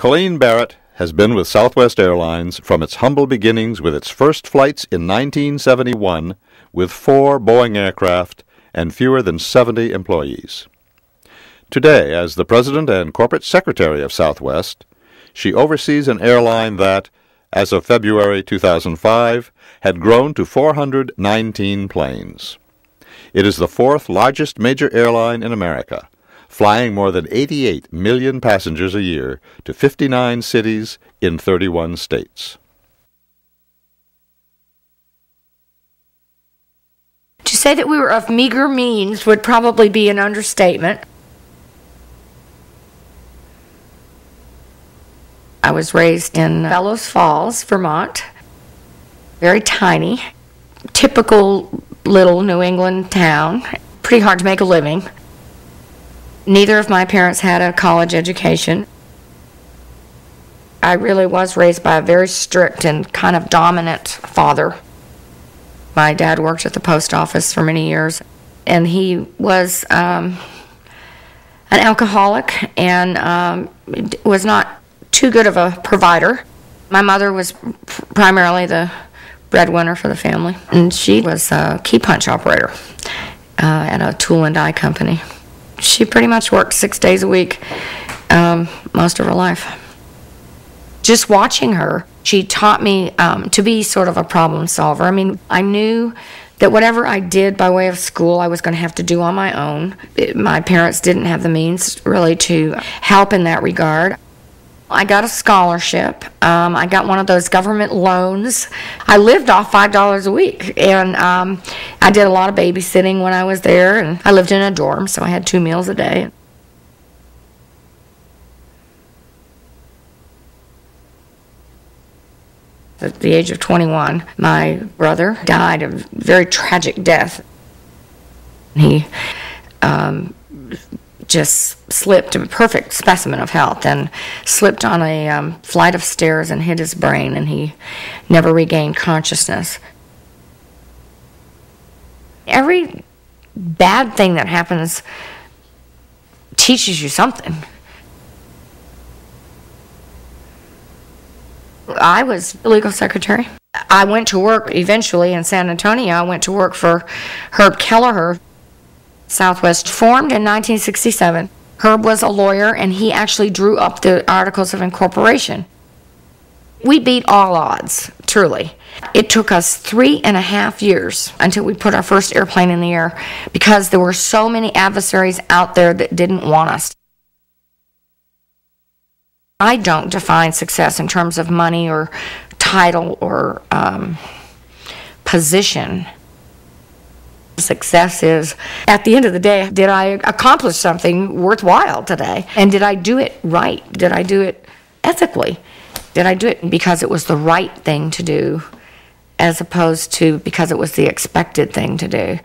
Colleen Barrett has been with Southwest Airlines from its humble beginnings with its first flights in 1971 with 4 Boeing aircraft and fewer than 70 employees. Today, as the President and Corporate Secretary of Southwest, she oversees an airline that, as of February 2005, had grown to 419 planes. It is the 4th largest major airline in America, flying more than 88 million passengers a year to 59 cities in 31 states. To say that we were of meager means would probably be an understatement. I was raised in Bellows Falls, Vermont, very tiny, typical little New England town, pretty hard to make a living. Neither of my parents had a college education. I really was raised by a very strict and kind of dominant father. My dad worked at the post office for many years, and he was an alcoholic and was not too good of a provider. My mother was primarily the breadwinner for the family, and she was a key punch operator at a tool and die company. She pretty much worked 6 days a week most of her life. Just watching her, she taught me to be sort of a problem solver. I mean, I knew that whatever I did by way of school, I was going to have to do on my own. My parents didn't have the means really to help in that regard. I got a scholarship. I got one of those government loans. I lived off $5 a week, and I did a lot of babysitting when I was there, and I lived in a dorm, so I had 2 meals a day. At the age of 21, my brother died a very tragic death. He just slipped, a perfect specimen of health, and slipped on a flight of stairs and hit his brain, and he never regained consciousness. Every bad thing that happens teaches you something. I was legal secretary. I went to work eventually in San Antonio. I went to work for Herb Kelleher. Southwest formed in 1967. Herb was a lawyer, and he actually drew up the Articles of Incorporation. We beat all odds, truly. It took us 3.5 years until we put our first airplane in the air because there were so many adversaries out there that didn't want us. I don't define success in terms of money or title or position. Success is, at the end of the day, did I accomplish something worthwhile today? And did I do it right? Did I do it ethically? Did I do it because it was the right thing to do as opposed to because it was the expected thing to do?